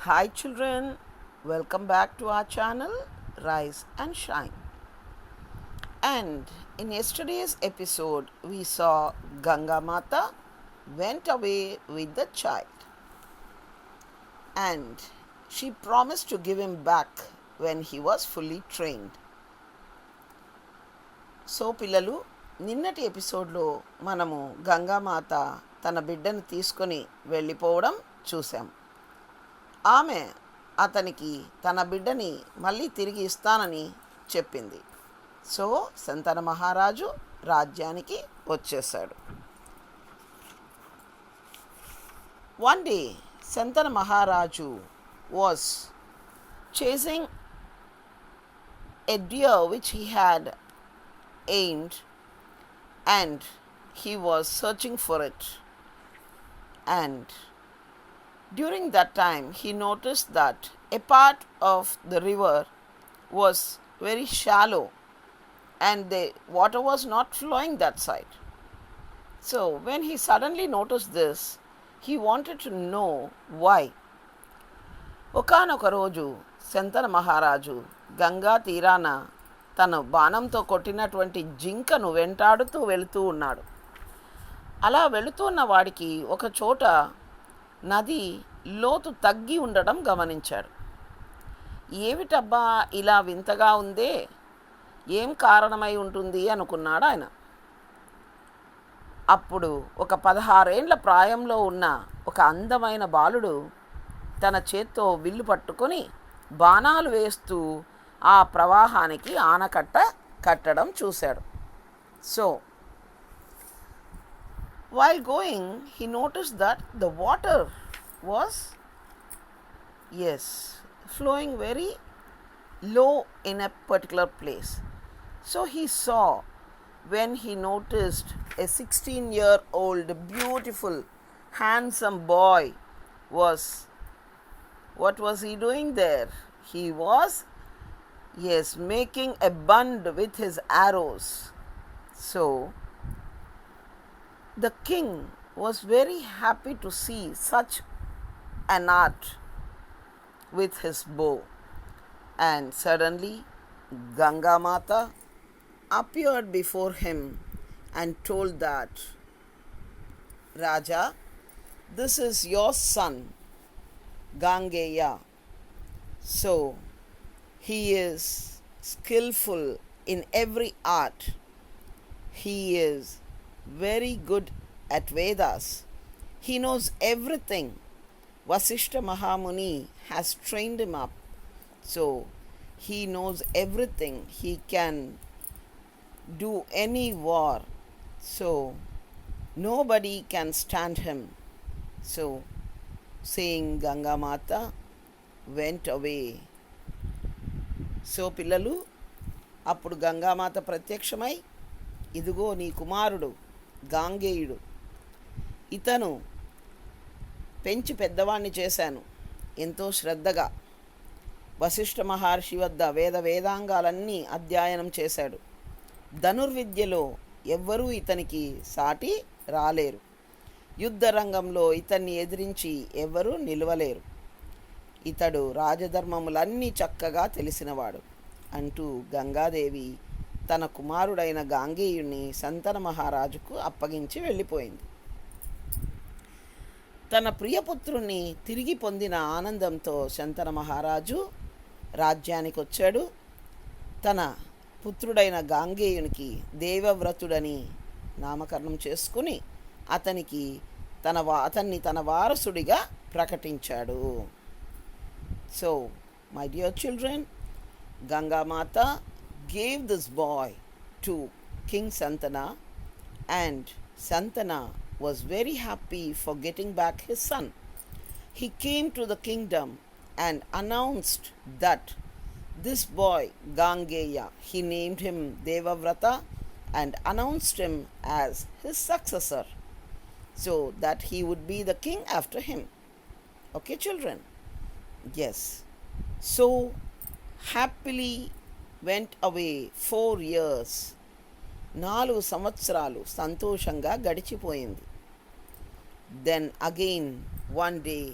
Hi children, welcome back to our channel Rise and Shine. And in yesterday's episode, we saw Ganga Mata went away with the child and she promised to give him back when he was fully trained. So పిల్లలు, నిన్నటి ఎపిసోడ్లో మనము గంగామాత తన బిడ్డను తీసుకొని వెళ్ళిపోవడం చూసాం. ఆమె అతనికి తన బిడ్డని మళ్ళీ తిరిగి ఇస్తానని చెప్పింది. సో శంతన మహారాజు రాజ్యానికి వచ్చేసాడు. వన్ డే శంతన మహారాజు was chasing a deer which he had aimed, and he was searching for it. And during that time, he noticed that a part of the river was very shallow and the water was not flowing that side. So, when he suddenly noticed this, he wanted to know why. ఒకానొక రోజు శంతన మహారాజు గంగా తీరాన తను బాణంతో కొట్టినటువంటి జింకను వెంటాడుతూ వెళుతూ ఉన్నాడు. అలా వెళుతున్న వాడికి ఒక చోట నది లోతు తగ్గి ఉండడం గమనించాడు. ఏమిటబ్బా ఇలా వింతగా ఉందే, ఏం కారణమై ఉంటుంది అనుకున్నాడు ఆయన. అప్పుడు ఒక 16 ఏండ్ల ప్రాయంలో ఉన్న ఒక అందమైన బాలుడు తన చేత్తో విల్లు పట్టుకొని బాణాలు వేస్తూ ఆ ప్రవాహానికి ఆనకట్ట కట్టడం చూశాడు. So while going, he noticed that the water was flowing very low in a particular place. So he saw, when he noticed a 16-year-old beautiful handsome boy what was he doing there? He was making a bund with his arrows. So the king was very happy to see such an art with his bow. And suddenly Ganga Mata appeared before him and told that, Raja, this is your son Gangeya. So he is skillful in every art. He is very good at Vedas. He knows everything. Vasishta Mahamuni has trained him up. So he knows everything. He can do any war. So nobody can stand him. So saying, Ganga Mata went away. So పిల్లలు, అప్పుడు గంగామాత ప్రత్యక్షమై, ఇదిగో నీ కుమారుడు గాంగేయుడు, ఇతను పెంచి పెద్దవాణ్ణి చేశాను ఎంతో శ్రద్ధగా. వశిష్ఠ మహర్షి వద్ద వేదాంగాలన్నీ అధ్యయనం చేశాడు. ధనుర్విద్యలో ఎవ్వరూ ఇతనికి సాటి రాలేరు. యుద్ధ రంగంలో ఇతన్ని ఎదిరించి ఎవ్వరూ నిలవలేరు. ఇతడు రాజధర్మములన్నీ చక్కగా తెలిసినవాడు అంటూ గంగాదేవి తన కుమారుడైన గాంగేయుణ్ణి శంతన మహారాజుకు అప్పగించి వెళ్ళిపోయింది. తన ప్రియపుత్రుణ్ణి తిరిగి పొందిన ఆనందంతో శంతన మహారాజు రాజ్యానికి వచ్చాడు. తన పుత్రుడైన గాంగేయునికి దేవవ్రతుడని నామకరణం చేసుకుని అతన్ని తన వారసుడిగా ప్రకటించాడు. So, my dear children, Ganga Mata gave this boy to King Santana, and Santana was very happy for getting back his son. He came to the kingdom and announced that this boy Gangeya, he named him Devavrata and announced him as his successor, so that he would be the king after him. Okay children? Yes. So happily went away 4 years. 4 సంవత్సరాలు సంతోషంగా గడిచిపోయింది. Then again one day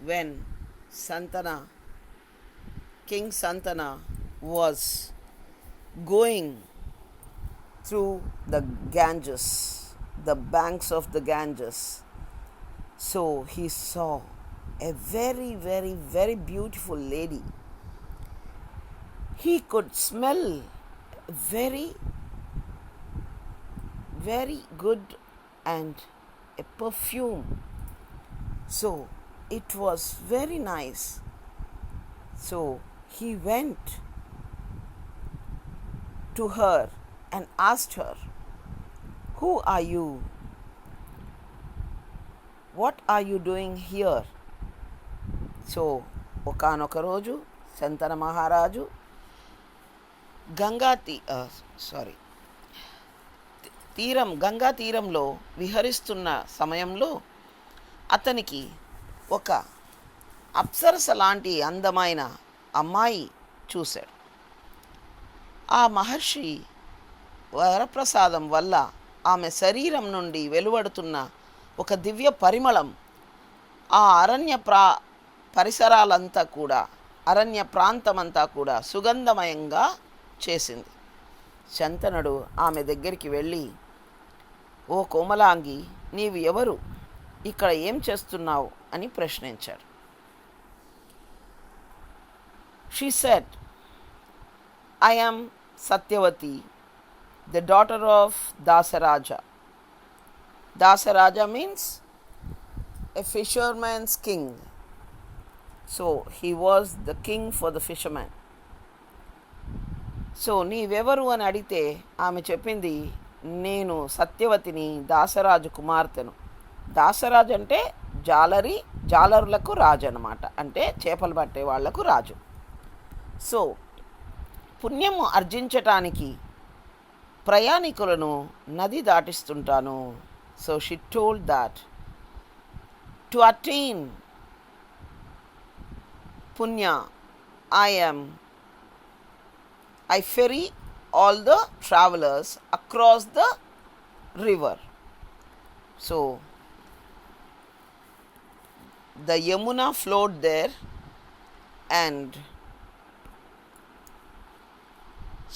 when Santana, King Santana was going through the Ganges, the banks of the Ganges. So he saw a very, very, very beautiful lady. He could smell very, very good and a perfume. So it was very nice. So he went to her and asked her, "Who are you? What are you doing here?" So ఒకానొక రోజు శంతన మహారాజు గంగా తీరంలో విహరిస్తున్న సమయంలో అతనికి ఒక అప్సరస లాంటి అందమైన అమ్మాయి చూశాడు. ఆ మహర్షి వరప్రసాదం వల్ల ఆమె శరీరం నుండి వెలువడుతున్న ఒక దివ్య పరిమళం ఆ పరిసరాలంతా కూడా, అరణ్య ప్రాంతమంతా కూడా సుగంధమయంగా చేసింది. శంతనుడు ఆమె దగ్గరికి వెళ్ళి, "ఓ కోమలాంగి, నీవు ఎవరు? ఇక్కడ ఏం చేస్తున్నావు?" అని ప్రశ్నించాడు. She said, "I am Satyavati, the daughter of Dasaraja." Dasaraja means a fisherman's king. So he was the king for the fishermen. So నీవెవరు అని అడిగితే ఆమె చెప్పింది, "నేను సత్యవతిని, దాసరాజు కుమార్తెను." దాసరాజు అంటే జాలరులకు రాజు అన్నమాట, అంటే చేపలు పట్టే వాళ్లకు రాజు. సో పుణ్యము ఆర్జించటానికి ప్రయాణికులను నది దాటిస్తుంటాను. So she told that to attain punya, I ferry all the travelers across the river. So the Yamuna flowed there, and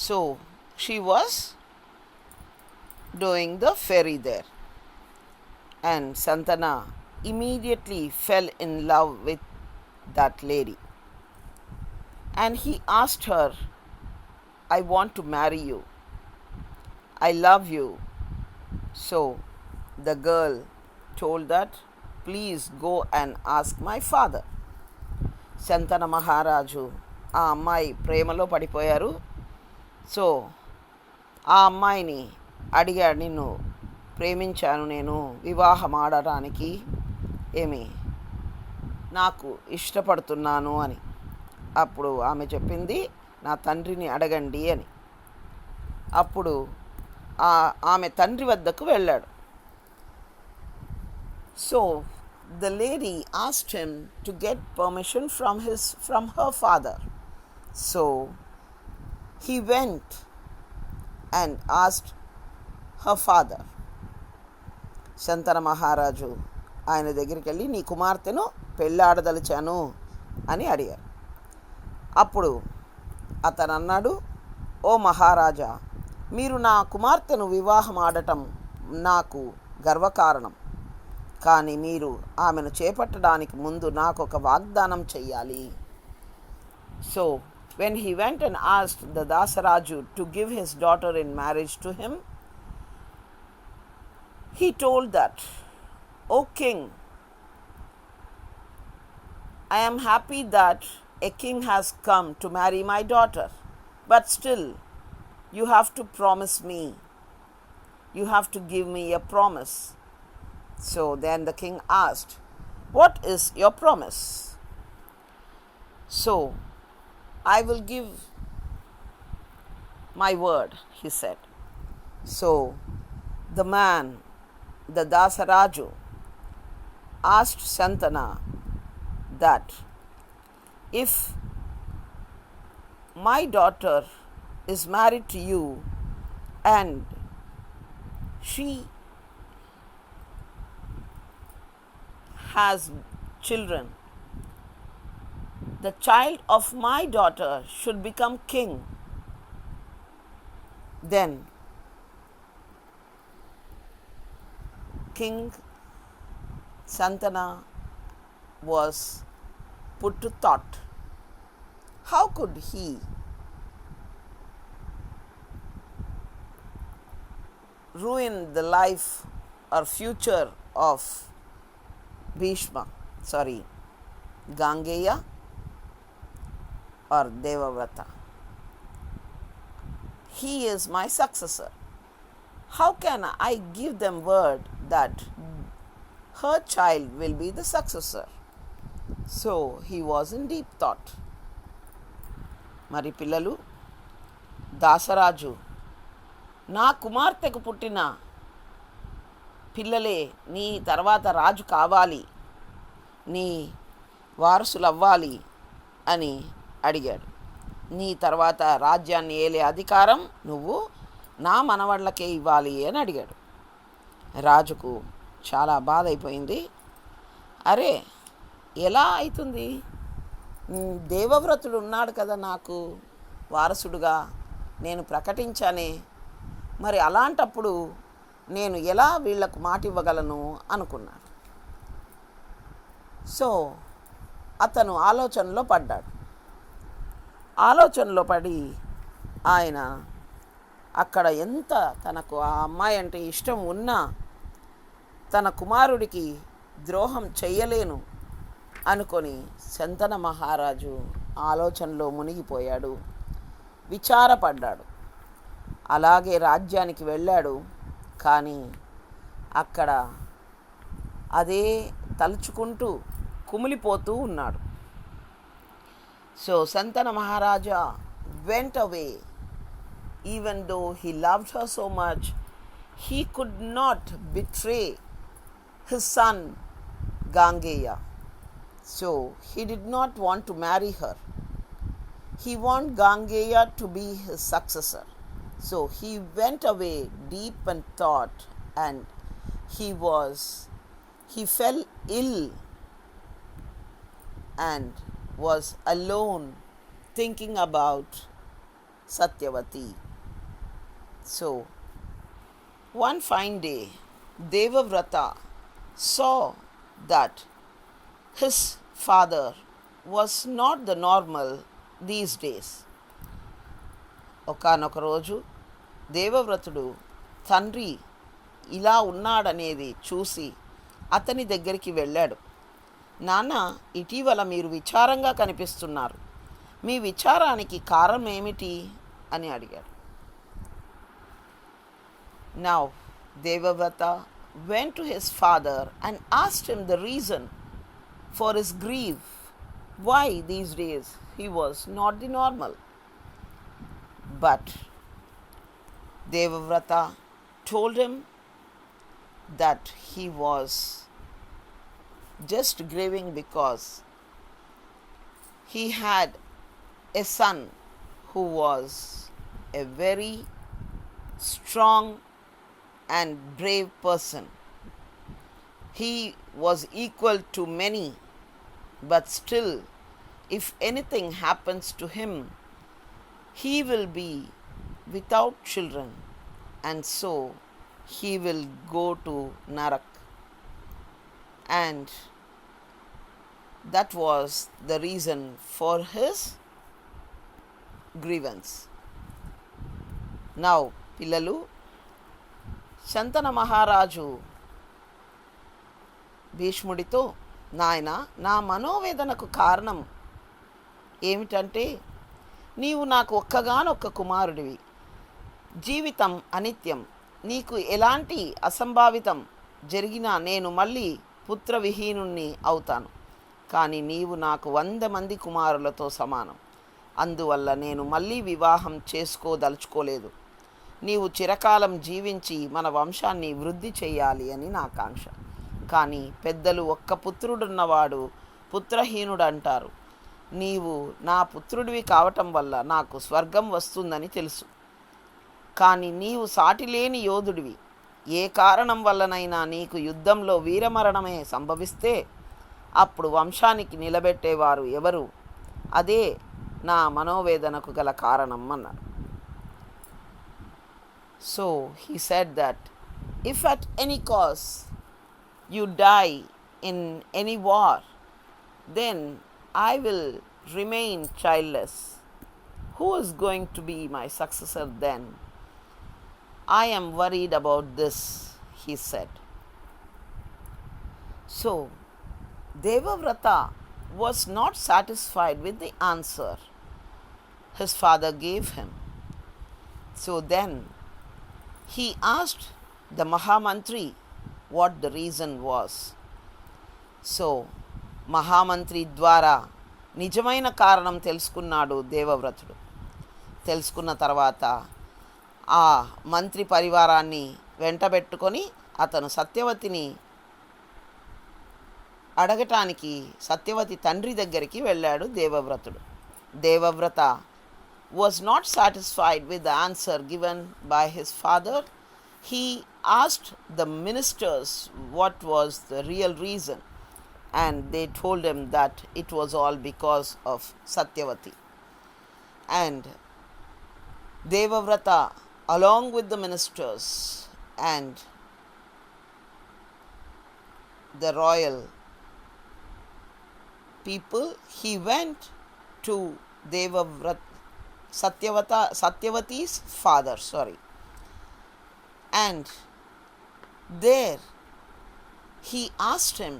so she was doing the ferry there, and Santana immediately fell in love with that lady. And he asked her, "I want to marry you. I love you." So the girl told that, "Please go and ask my father." Shantanu మహారాజు ఆ అమ్మాయి ప్రేమలో పడిపోయారు. So ఆ అమ్మాయిని అడిగాడు, "నిన్ను ప్రేమించాను, నేను వివాహం ఆడటానికి నాకు ఇష్టపడుతున్నాను" అని. అప్పుడు ఆమె చెప్పింది, "నా తండ్రిని అడగండి" అని. అప్పుడు ఆమె తండ్రి వద్దకు వెళ్ళాడు. So the lady asked him to get permission from her father. So he went and asked her father. Shantanu మహారాజు ఆయన దగ్గరికి వెళ్ళి, "నీ కుమార్తెను పెళ్ళాడదలిచాను" అని అడిగారు. అప్పుడు అతను అన్నాడు, "ఓ మహారాజా, మీరు నా కుమార్తెను వివాహం ఆడటం నాకు గర్వకారణం. కానీ మీరు ఆమెను చేపట్టడానికి ముందు నాకు ఒక వాగ్దానం చెయ్యాలి." So when he went and asked the Dasaraju to give his daughter in marriage to him, he told that, "O king, I am happy that a king has come to marry my daughter, but still you have to promise me. You have to give me a promise." So then the king asked, "What is your promise?" So, "I will give my word," he said. So the man, the Dasaraju, asked Santana that, "If my daughter is married to you and she has children, the child of my daughter should become king, then King Santana was put to thought. How could he ruin the life or future of Gangeya or Devavrata? He is my successor. How can I give them word that her child will be the successor? So he was in deep thought. మరి పిల్లలు, దాసరాజు నా కుమార్తెకు పుట్టిన పిల్లలే నీ తర్వాత రాజు కావాలి, నీ వారసులు అవ్వాలి అని అడిగాడు. నీ తర్వాత రాజ్యాన్ని ఏలే అధికారం నువ్వు నా మనవళ్ళకే ఇవ్వాలి అని అడిగాడు. రాజుకు చాలా బాధ అయిపోయింది. అరే, ఎలా అవుతుంది? దేవవ్రతుడు ఉన్నాడు కదా నాకు వారసుడుగా, నేను ప్రకటించానే, మరి అలాంటప్పుడు నేను ఎలా వీళ్లకు మాట ఇవ్వగలను అనుకున్నాడు. సో అతను ఆలోచనలో పడ్డాడు. ఆలోచనలో పడి ఆయన అక్కడ ఎంత తనకు ఆ అమ్మాయి అంటే ఇష్టం ఉన్నా తన కుమారుడికి ద్రోహం చెయ్యలేను అనుకొని శంతన మహారాజు ఆలోచనలో మునిగిపోయాడు, విచారపడ్డాడు. అలాగే రాజ్యానికి వెళ్ళాడు. కానీ అక్కడ అదే తలుచుకుంటూ కుమిలిపోతూ ఉన్నాడు. So Shantanu Maharaja went away. Even though he loved her so much, he could not betray his son Gangeya. So he did not want to marry her. He wanted Gangeya to be his successor. So he went away deep in thought, and he fell ill and was alone thinking about Satyavati. So one fine day, Devavrata saw that his father was not the normal these days. ఒకానొక రోజు దేవవ్రతుడు తండ్రి ఇలా ఉన్నాడనేది చూసి అతని దగ్గరికి వెళ్ళాడు. నాన్న, ఇటీవల మీరు విచారంగా కనిపిస్తున్నారు, మీ విచారానికి కారణం ఏమిటి అని అడిగాడు. Now Devavrata went to his father and asked him the reason for his grief, why these days he was not the normal. But Devavrata told him that he was just grieving because he had a son who was a very strong and brave person. He was equal to many, but still, if anything happens to him, he will be without children, and so he will go to Narak. And that was the reason for his grievance. Now, పిల్లలు, శంతన మహారాజు భీష్ముడితో, నాయన, నా మనోవేదనకు కారణం ఏమిటంటే, నీవు నాకు ఒక్కగానొక్క కుమారుడివి, జీవితం అనిత్యం, నీకు ఎలాంటి అసంభావితం జరిగినా నేను మళ్ళీ పుత్రవిహీనుణ్ణి అవుతాను. కానీ నీవు నాకు 100 మంది కుమారులతో సమానం. అందువల్ల నేను మళ్ళీ వివాహం చేసుకోదలుచుకోలేదు. నీవు చిరకాలం జీవించి మన వంశాన్ని వృద్ధి చేయాలి అని నా ఆకాంక్ష. కానీ పెద్దలు ఒక్క పుత్రుడున్నవాడు పుత్రహీనుడు అంటారు. నీవు నా పుత్రుడివి కావటం వల్ల నాకు స్వర్గం వస్తుందని తెలుసు. కానీ నీవు సాటిలేని యోధుడివి. ఏ కారణం వల్లనైనా నీకు యుద్ధంలో వీరమరణమే సంభవిస్తే అప్పుడు వంశానికి నిలబెట్టేవారు ఎవరు? అదే నా మనోవేదనకు గల కారణం అన్నాడు. So he said that if at any cos you die in any war, then I will remain childless. Who is going to be my successor then? I am worried about this, he said. So, Devavrata was not satisfied with the answer his father gave him. So then he asked the Mahamantri what the reason was. So మహామంత్రి ద్వారా నిజమైన కారణం తెలుసుకున్నాడు దేవవ్రతుడు. తెలుసుకున్న తర్వాత ఆ మంత్రి పరివారాన్ని వెంటబెట్టుకొని అతను సత్యవతిని అడగటానికి సత్యవతి తండ్రి దగ్గరికి వెళ్ళాడు దేవవ్రతుడు. Devavrata was not satisfied with the answer given by his father. He asked the ministers what was the real reason, and they told him that it was all because of Satyavati. And Devavrata, along with the ministers and the royal people, he went to Satyavati's father, and there he asked him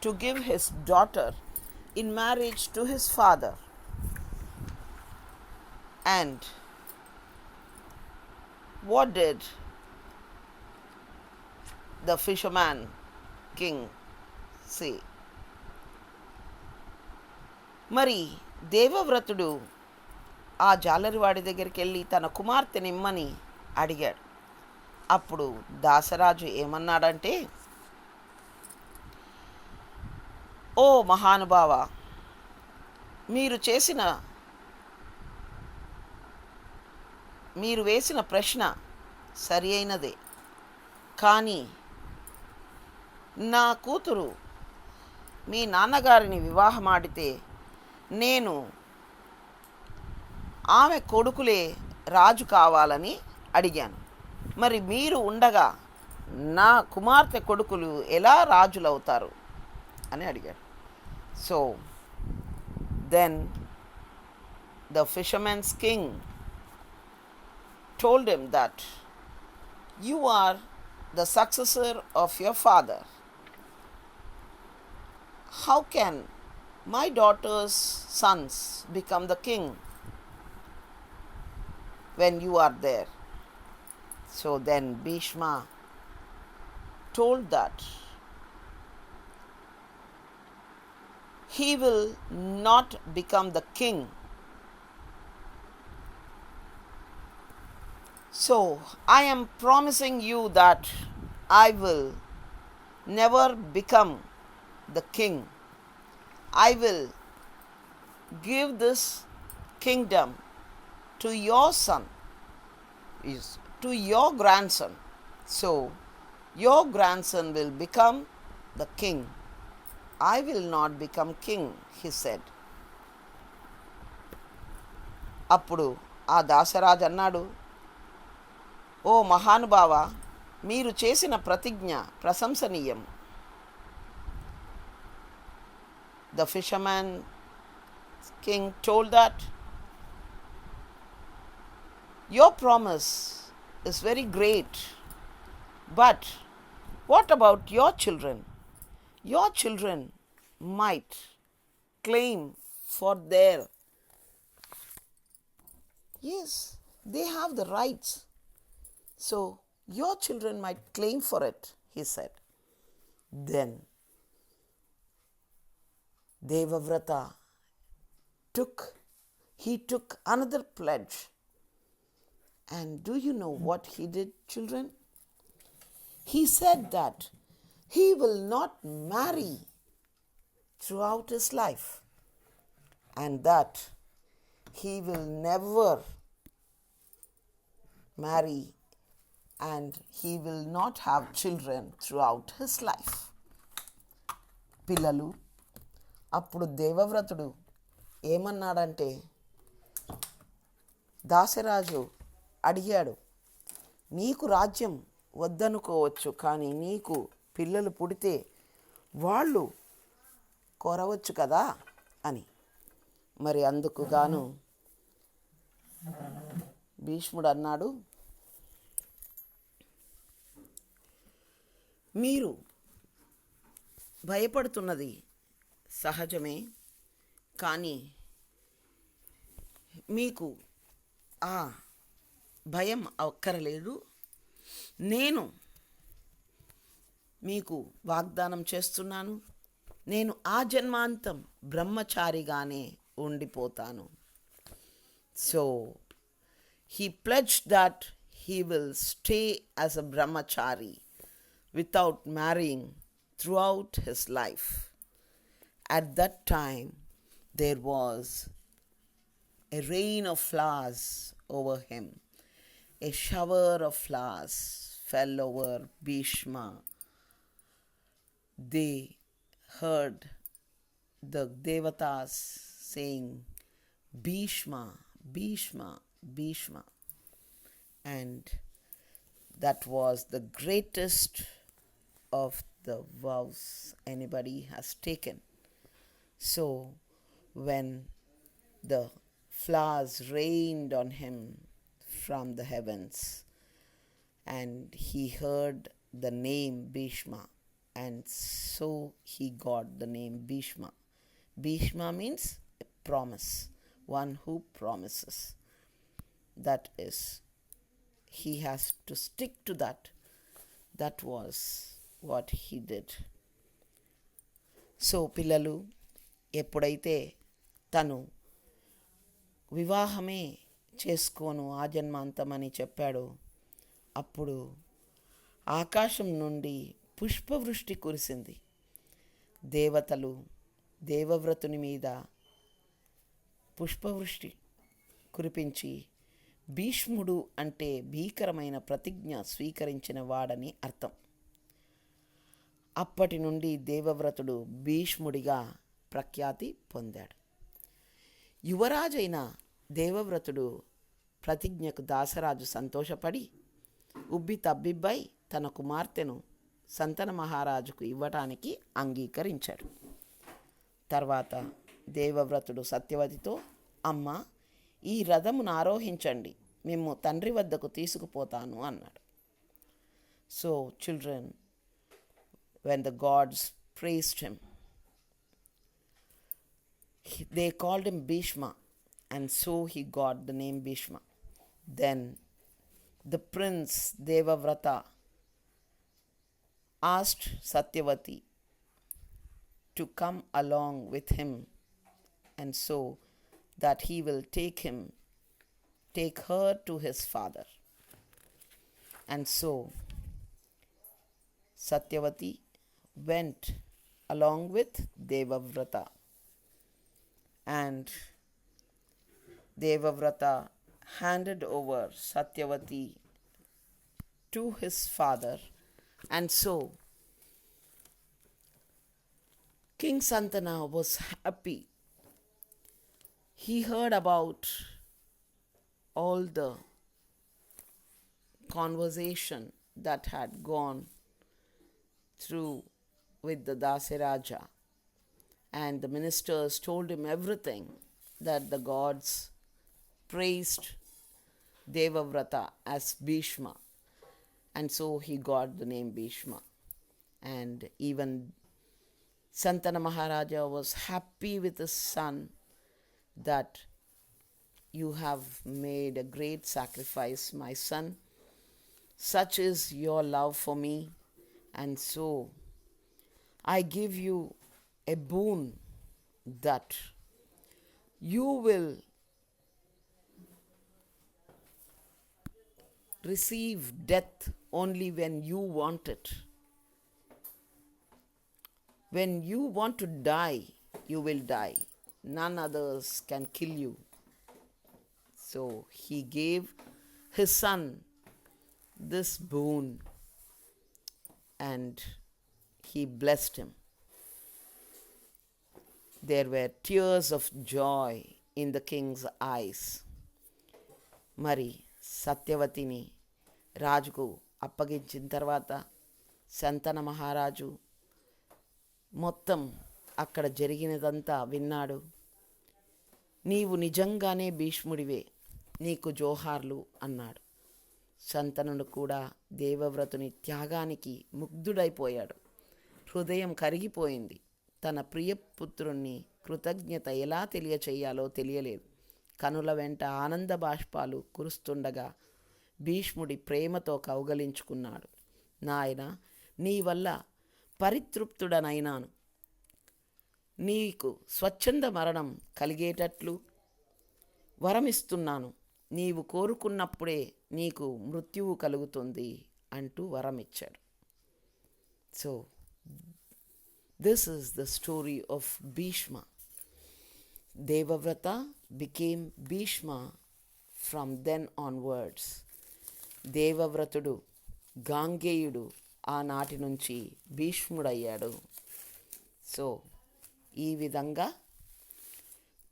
to give his daughter in marriage to his father. And what did the fisherman king say? మరి దేవవ్రతుడు ఆ జాలరివాడి దగ్గరికి వెళ్ళి తన కుమార్తెనిమ్మని అడిగాడు. అప్పుడు దాసరాజు ఏమన్నాడంటే, ఓ మహానుభావ, మీరు వేసిన ప్రశ్న సరి అయినదే, కానీ నా కూతురు మీ నాన్నగారిని వివాహమాడితే నేను ఆమె కొడుకులే రాజు కావాలని అడిగాను. మరి మీరు ఉండగా నా కుమార్తె కొడుకులు ఎలా రాజులవుతారు అని అడిగాడు. So then the fishermen's king told him that you are the successor of your father. How can my daughter's sons become the king when you are there? So then Bhishma told that he will not become the king. So I am promising you that I will never become the king. I will give this kingdom to your son, to your grandson. So your grandson will become the king. I will not become king, he said. అప్పుడు ఆ దాసరాజు అన్నాడు, ఓ మహానుభావ, మీరు చేసిన ప్రతిజ్ఞ ప్రశంసనీయం. The fisherman king told that your promise is very great, but what about your children? Your children might claim for their, yes, they have the rights. So your children might claim for it, he said. Then Devavrata took another pledge. And do you know what he did, children? He said that he will not marry throughout his life, and that he will never marry and he will not have children throughout his life. పిల్లలు, అప్పుడు దేవవ్రతుడు ఏమన్నాడంటే, దాసరాజు అడిగాడు, నీకు రాజ్యం వద్దనుకోవచ్చు, కానీ నీకు పిల్లలు పుడితే వాళ్ళు కోరవచ్చు కదా అని. మరి అందుకు గాను భీష్ముడు అన్నాడు, మీరు భయపడుతున్నది సహజమే, కానీ మీకు ఆ భయం అక్కరలేదు. నేను మీకు వాగ్దానం చేస్తున్నాను, నేను ఆజన్మాంతం బ్రహ్మచారిగానే ఉండిపోతాను. So he pledged that he will stay as a brahmachari without marrying throughout his life. At that time, there was a rain of flowers over him. A shower of flowers fell over Bhishma. They heard the devatas saying, Bhishma, Bhishma, Bhishma. And that was the greatest of the vows anybody has taken. So when the flowers rained on him from the heavens, and he heard the name Bhishma, and so he got the name Bhishma. Bhishma means a promise, one who promises. That is, he has to stick to that. That was what he did. So పిల్లలు, ఎప్పుడైతే తను వివాహమే చేసుకోను ఆజన్మాంతమని చెప్పాడో, అప్పుడు ఆకాశం నుండి పుష్పవృష్టి కురిసింది. దేవతలు దేవవ్రతుని మీద పుష్పవృష్టి కురిపించి, భీష్ముడు అంటే భీకరమైన ప్రతిజ్ఞ స్వీకరించిన వాడని అర్థం. అప్పటి నుండి దేవవ్రతుడు భీష్ముడిగా ప్రఖ్యాతి పొందాడు. యువరాజైన దేవవ్రతుడు ప్రతిజ్ఞకు దాసరాజు సంతోషపడి ఉబ్బి తబ్బిబ్బై తన కుమార్తెను సంతన మహారాజుకు ఇవ్వటానికి అంగీకరించాడు. తర్వాత దేవవ్రతుడు సత్యవతితో, అమ్మ, ఈ రథమును ఆరోహించండి, మేము తండ్రి వద్దకు తీసుకుపోతాను అన్నాడు. So children, when the gods praised him, they called him Bhishma, and so he got the name Bhishma. Then the prince Devavrata asked Satyavati to come along with him, and so that he will take her to his father. And so Satyavati went along with Devavrata, and Devavrata handed over Satyavati to his father. And so King Santana was happy. He heard about all the conversation that had gone through with the Dasaraja, and the ministers told him everything, that the gods praised Devavrata as Bhishma, and so he got the name Bhishma. And even Santana Maharaja was happy with his son, that you have made a great sacrifice, my son. Such is your love for me, and so I give you a boon, that you will receive death only when you want it. When you want to die, you will die. None others can kill you. So he gave his son this boon, and he blessed him. there were tears of joy in the king's eyes. మరి సత్యవతిని రాజుకు అప్పగించిన తర్వాత శంతన మహారాజు మొత్తం అక్కడ జరిగినదంతా విన్నాడు. నీవు నిజంగానే భీష్ముడివే, నీకు జోహార్లు అన్నాడు. శంతనుడు కూడా దేవవ్రతుని త్యాగానికి ముగ్ధుడైపోయాడు. హృదయం కరిగిపోయింది. తన ప్రియపుత్రుణ్ణి కృతజ్ఞత ఎలా తెలియచేయాలో తెలియలేదు. కనుల వెంట ఆనంద బాష్పాలు కురుస్తుండగా భీష్ముడి ప్రేమతో కౌగలించుకున్నాడు. నాయన, నీ వల్ల పరితృప్తుడనైనాను. నీకు స్వచ్ఛంద మరణం కలిగేటట్లు వరమిస్తున్నాను. నీవు కోరుకున్నప్పుడే నీకు మృత్యువు కలుగుతుంది అంటూ వరమిచ్చాడు. So this is the story of Bhishma. Devavrata became Bhishma from then onwards. దేవవ్రతుడు గాంగేయుడు ఆనాటి నుంచి భీష్ముడయ్యాడు. సో ఈ విధంగా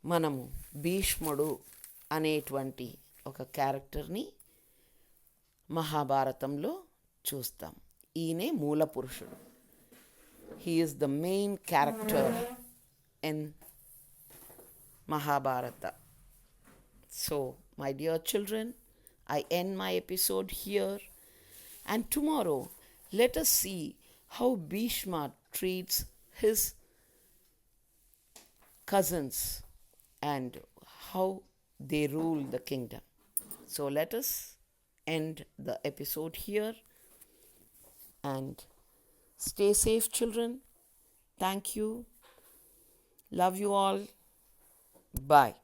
మనము భీష్ముడు అనేటువంటి ఒక క్యారెక్టర్ని మహాభారతంలో చూస్తాం. ఈయనే మూల పురుషుడు. He is the main character in Mahabharata. So, my dear children, I end my episode here, and tomorrow let us see how Bhishma treats his cousins and how they rule the kingdom. So, let us end the episode here and stay safe, children. Thank you. Love you all. Bye.